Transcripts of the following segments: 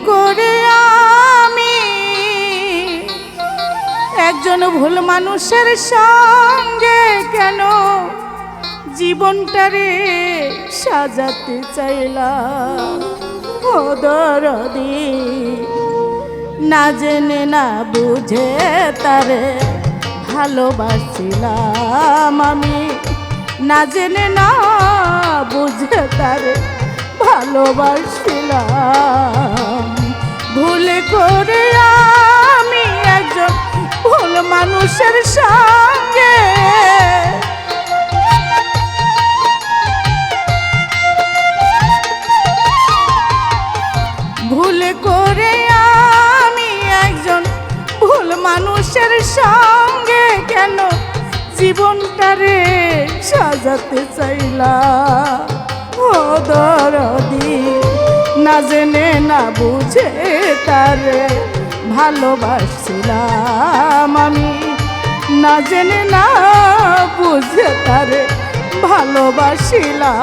করে আমি একজন ভুল মানুষের সঙ্গে কেন জীবনটারে সাজাতে চাইলাম। ও দরদি না জেনে না বুঝে তারে ভালোবাসছিলাম আমি, না জেনে না বুঝে তারে ভালোবাসছিলাম। ভুল করে আমি একজন ভুল মানুষের সঙ্গে ভুল করে আমি একজন ভুল মানুষের সঙ্গে কেন জীবনটারে সাজাতে চাইলাম। ও দরদি না জেনে না বুঝে তারে ভালোবাসছিলাম আমি, না জেনে না বুঝে তারে ভালোবাসিলাম।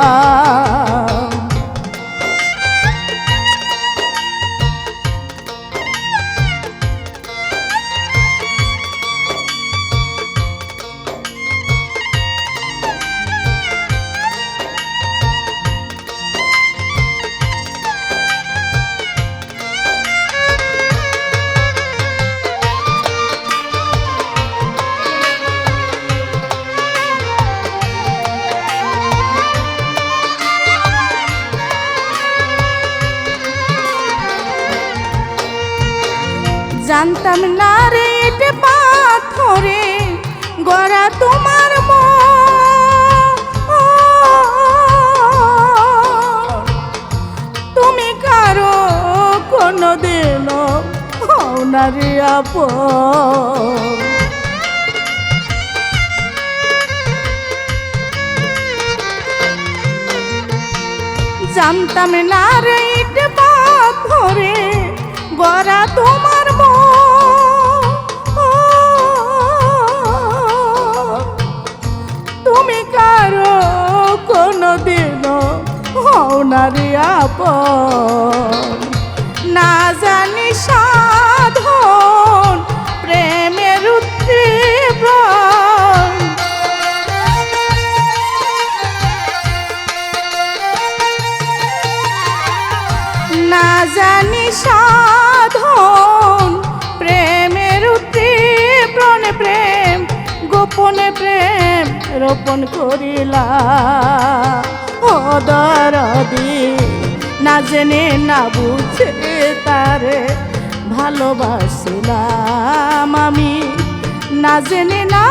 জানতাম না রে এটা পাথরে গড়া তোমার মন, তুমি কারো কোনোদিনও হও না রে আপন। জানতাম না রে এটা পাথরে গড়া তোমার মন, তুমি কারো কোনোদিনও হও না রে আপন। না জানি সাধন প্রেমের উদ্দীপন, না জানি সাধন প্রেমের উদ্দীপন, প্রেম গোপনে প্রেম রোপণ করিলা। ও দরদি না জেনে না বুঝে তারে ভালোবাসিলাম আমি, না জেনে না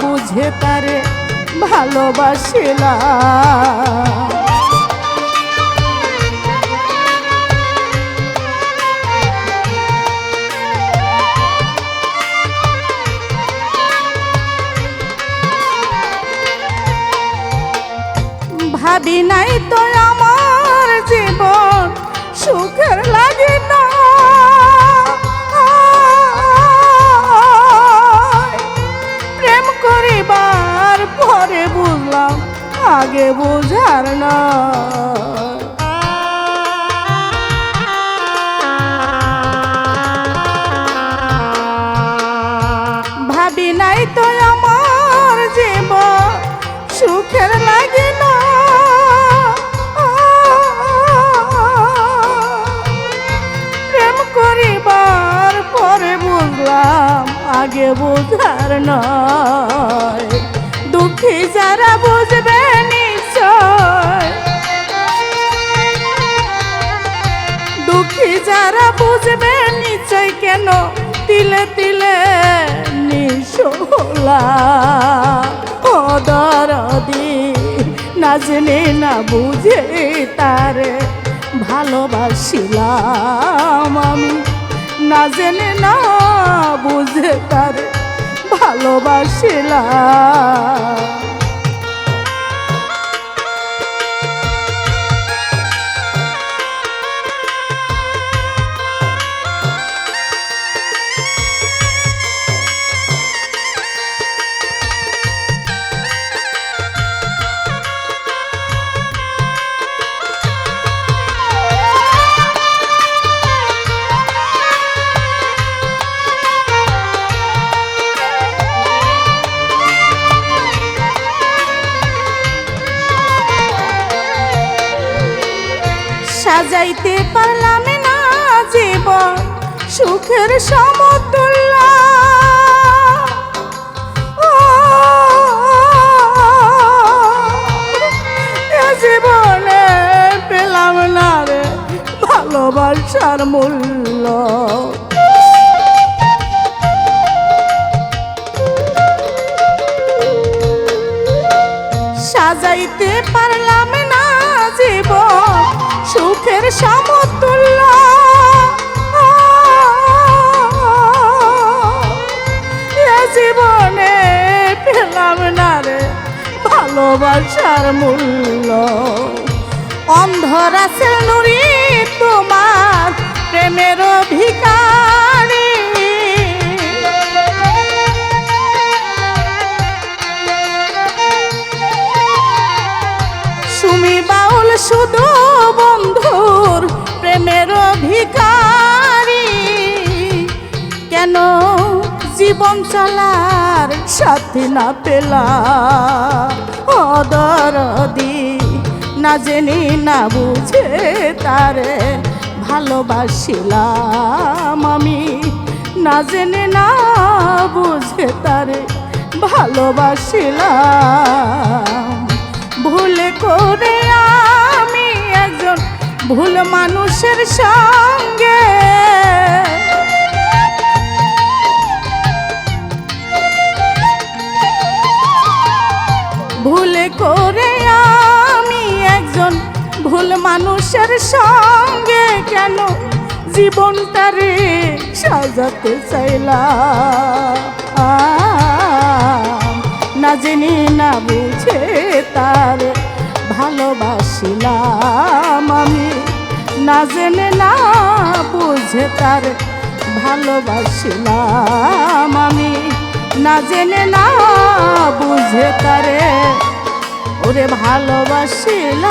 বুঝে তারে ভালোবাসিলাম। ভাবি নাই তো আমার জীবন সুখের লাগে না, প্রেম করিবার পরে বুঝলাম আগে বুঝার না। ভাবি নাই তো আমার জীবন সুখের লাগে না, প্রেম করিবার পরে বুঝলাম আগে বুঝার নয়। দুঃখী যারা বুঝবে নিশ্চয়, দুঃখী যারা বুঝবে নিশ্চয় কেন তিলে তিলে নিশোলা। ও দরদি না জেনে না বুঝে তারে ভালোবাসিলাম আমি, না জেনে না বুঝে তারে ভালোবাসিলাম। সাজাইতে পারলাম না জীবন সুখের সমতুল্য। জীবনে পেলাম না রে ভালোবাসার মূল্য। সাজাইতে পারলাম না জীবন সুখের সমতুল্য। জীবনে পেলাম না রে ভালোবাসার মূল্য। অন্ধরা সে নুরি তোমার প্রেমের ভিখারি, সুমি বাউল শুধু বন্ধুর প্রেমের ভিখারি। কেন জীবন চলার সাথী না পেলাম অদরদি, না জেনে না বুঝে তারে ভালোবাসিলাম আমি, না জেনে না বুঝে তারে ভালোবাসিলাম। ভুল করে আমি একজন ভুল মানুষের সঙ্গে ভুল করে আমি একজন ভুল মানুষের সঙ্গে কেন জীবনটারে সাজাতে চাইলাম। না জেনে না বুঝে তার ভালোবাসিলাম আমি, না জেনে না বুঝে তার ভালোবাসিলাম আমি, না জেনে না বুঝে তারে ওরে ভালোবাসিলাম।